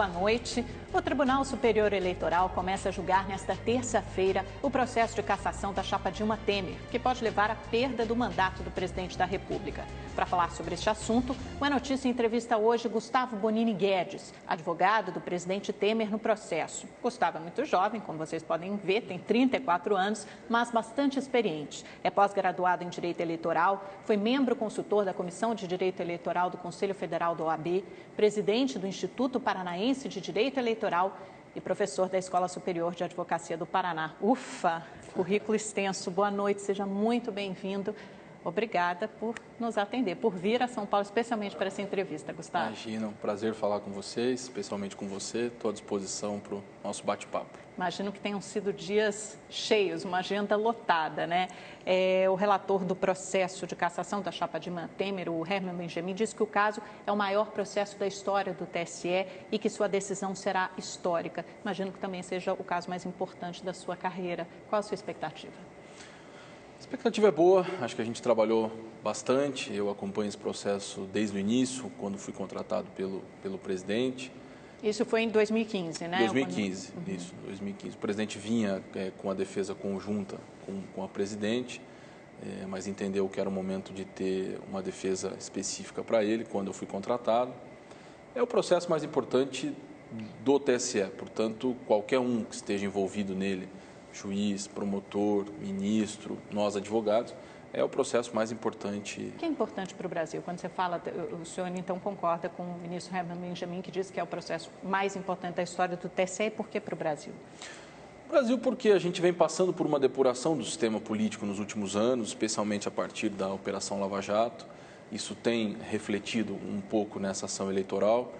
boa noite. O Tribunal Superior Eleitoral começa a julgar nesta terça-feira o processo de cassação da chapa Dilma Temer, que pode levar à perda do mandato do presidente da República. Para falar sobre este assunto, o É Notícia entrevista hoje Gustavo Bonini Guedes, advogado do presidente Temer no processo. Gustavo é muito jovem, como vocês podem ver, tem 34 anos, mas bastante experiente. É pós-graduado em Direito Eleitoral, foi membro consultor da Comissão de Direito Eleitoral do Conselho Federal da OAB, presidente do Instituto Paranaense de Direito Eleitoral e professor da Escola Superior de Advocacia do Paraná. Ufa, currículo extenso. Boa noite, seja muito bem-vindo. Obrigada por nos atender, por vir a São Paulo, especialmente para essa entrevista, Gustavo. Imagina, um prazer falar com vocês, especialmente com você. Estou à disposição para o nosso bate-papo. Imagino que tenham sido dias cheios, uma agenda lotada, né? O relator do processo de cassação da chapa Dilma Temer, o Herman Benjamin, disse que o caso é o maior processo da história do TSE e que sua decisão será histórica. Imagino que também seja o caso mais importante da sua carreira. Qual a sua expectativa? A expectativa é boa, acho que a gente trabalhou bastante. Eu acompanho esse processo desde o início, quando fui contratado pelo presidente. Isso foi em 2015, né? 2015, isso, 2015. O presidente vinha com a defesa conjunta com a presidente, mas entendeu que era o momento de ter uma defesa específica para ele, quando eu fui contratado. É o processo mais importante do TSE, portanto, qualquer um que esteja envolvido nele, juiz, promotor, ministro, nós advogados, é o processo mais importante. O que é importante para o Brasil? Quando você fala, o senhor então concorda com o ministro Herman Benjamin, que diz que é o processo mais importante da história do TSE, e por que para o Brasil? Brasil porque a gente vem passando por uma depuração do sistema político nos últimos anos, especialmente a partir da Operação Lava Jato. Isso tem refletido um pouco nessa ação eleitoral,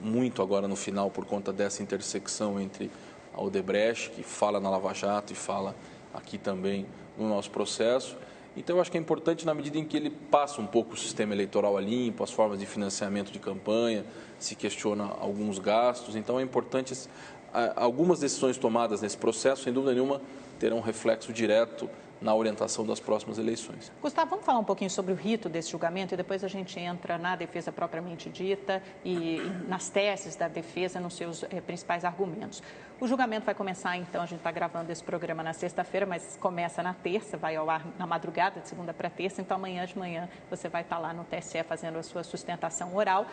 muito agora no final por conta dessa intersecção entre a Odebrecht, que fala na Lava Jato e fala aqui também no nosso processo. Então, eu acho que é importante na medida em que ele passa um pouco o sistema eleitoral a limpo, as formas de financiamento de campanha, se questiona alguns gastos. Então, é importante, algumas decisões tomadas nesse processo, sem dúvida nenhuma, terão reflexo direto na orientação das próximas eleições. Gustavo, vamos falar um pouquinho sobre o rito desse julgamento e depois a gente entra na defesa propriamente dita e nas teses da defesa, nos seus principais argumentos. O julgamento vai começar, então, a gente está gravando esse programa na sexta-feira, mas começa na terça, vai ao ar na madrugada, de segunda para terça, então amanhã de manhã você vai estar lá no TSE fazendo a sua sustentação oral.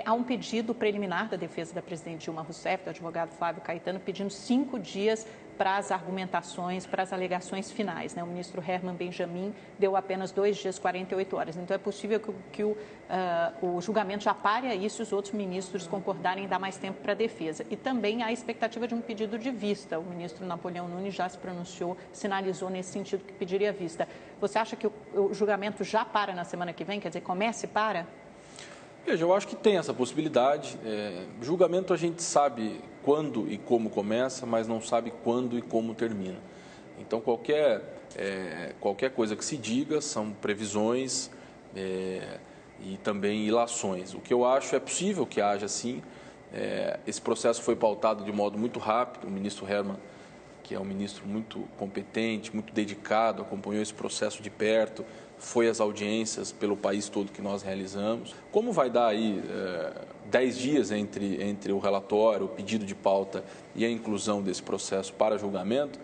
Há um pedido preliminar da defesa da presidente Dilma Rousseff, do advogado Flávio Caetano, pedindo 5 dias para as argumentações, para as alegações finais, né? O ministro Herman Benjamin deu apenas 2 dias, 48 horas. Então, é possível que o julgamento já pare aí se os outros ministros concordarem em dar mais tempo para a defesa. E também há a expectativa de um pedido de vista. O ministro Napoleão Nunes já se pronunciou, sinalizou nesse sentido que pediria vista. Você acha que o julgamento já para na semana que vem? Quer dizer, comece e para? Veja, eu acho que tem essa possibilidade. Julgamento a gente sabe quando e como começa, mas não sabe quando e como termina. Então, qualquer coisa que se diga são previsões e também ilações. O que eu acho é possível que haja, sim. Esse processo foi pautado de modo muito rápido. O ministro Herman, que é um ministro muito competente, muito dedicado, acompanhou esse processo de perto, foi às audiências pelo país todo que nós realizamos. Como vai dar aí 10 dias entre o relatório, o pedido de pauta e a inclusão desse processo para julgamento,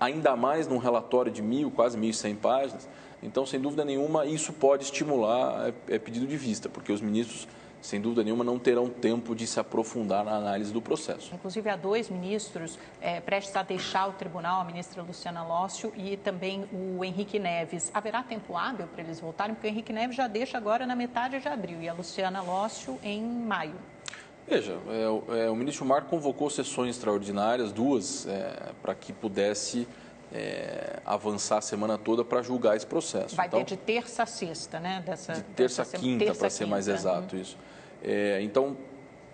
ainda mais num relatório de quase 1.100 páginas, então, sem dúvida nenhuma, isso pode estimular pedido de vista, porque os ministros, sem dúvida nenhuma, não terão tempo de se aprofundar na análise do processo. Inclusive, há 2 ministros prestes a deixar o tribunal, a ministra Luciana Lócio e também o Henrique Neves. Haverá tempo hábil para eles voltarem? Porque o Henrique Neves já deixa agora na metade de abril e a Luciana Lócio em maio. Veja, o ministro Marco convocou sessões extraordinárias, 2, para que pudesse avançar a semana toda para julgar esse processo. Vai ter de terça a sexta, né? De terça a quinta, para ser mais exato, isso. Então,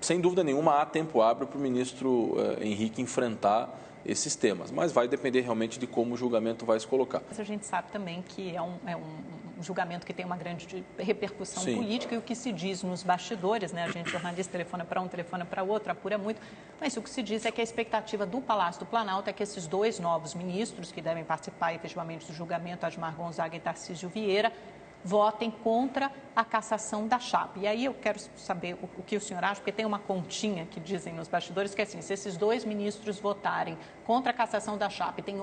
sem dúvida nenhuma, há tempo hábil para o ministro Henrique enfrentar esses temas, mas vai depender realmente de como o julgamento vai se colocar. Mas a gente sabe também que é um julgamento que tem uma grande repercussão política e o que se diz nos bastidores, né? A gente, jornalista, telefona para um, telefona para outro, apura muito, mas o que se diz é que a expectativa do Palácio do Planalto é que esses 2 novos ministros que devem participar efetivamente do julgamento, Admar Gonzaga e Tarcísio Vieira, votem contra a cassação da chapa. E aí eu quero saber o que o senhor acha, porque tem uma continha que dizem nos bastidores que assim, se esses 2 ministros votarem contra a cassação da chapa, e tem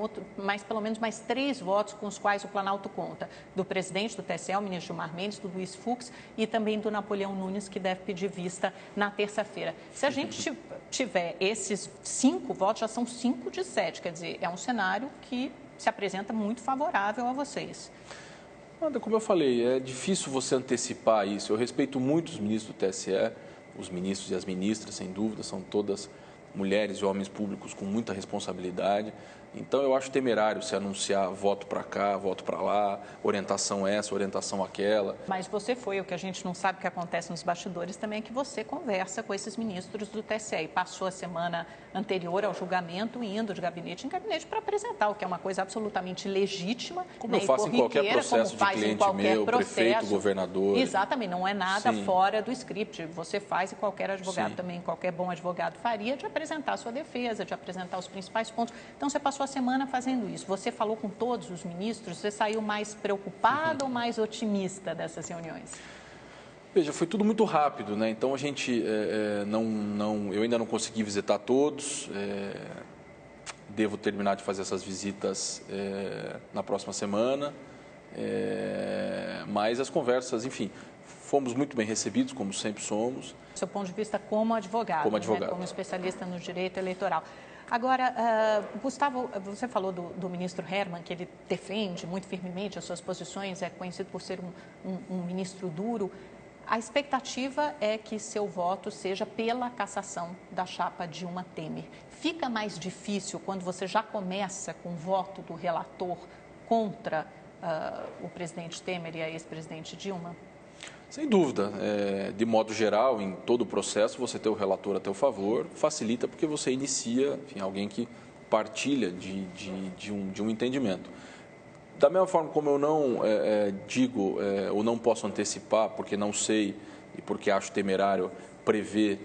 pelo menos mais 3 votos com os quais o Planalto conta, do presidente do TSE, o ministro Gilmar Mendes, do Luiz Fux e também do Napoleão Nunes, que deve pedir vista na terça-feira. Se a gente tiver esses 5 votos, já são 5 de 7, quer dizer, é um cenário que se apresenta muito favorável a vocês. Como eu falei, é difícil você antecipar isso. Eu respeito muito os ministros do TSE, os ministros e as ministras, sem dúvida, são todas mulheres e homens públicos com muita responsabilidade. Então, eu acho temerário se anunciar voto para cá, voto para lá, orientação essa, orientação aquela. Mas você foi, o que a gente não sabe que acontece nos bastidores também é que você conversa com esses ministros do TSE e passou a semana anterior ao julgamento indo de gabinete em gabinete para apresentar, o que é uma coisa absolutamente legítima. Como eu faço em qualquer processo de cliente meu, prefeito, governador. Exatamente, não é nada fora do script. Você faz e qualquer advogado também, qualquer bom advogado faria, de apresentar a sua defesa, de apresentar os principais pontos. Então, você passou a semana fazendo isso. Você falou com todos os ministros, você saiu mais preocupado ou mais otimista dessas reuniões? Veja, foi tudo muito rápido, né? Então a gente eu ainda não consegui visitar todos. Devo terminar de fazer essas visitas na próxima semana. Mas as conversas, enfim, fomos muito bem recebidos, como sempre somos. Do seu ponto de vista como advogado, como advogado, né? Como especialista no direito eleitoral. Agora, Gustavo, você falou do ministro Herman, que ele defende muito firmemente as suas posições, é conhecido por ser um ministro duro. A expectativa é que seu voto seja pela cassação da chapa Dilma Temer. Fica mais difícil quando você já começa com o voto do relator contra o presidente Temer e a ex-presidente Dilma? Sem dúvida. De modo geral, em todo o processo, você ter o relator a teu favor facilita porque você inicia, enfim, alguém que partilha de um entendimento. Da mesma forma como eu não digo ou não posso antecipar, porque não sei e porque acho temerário prever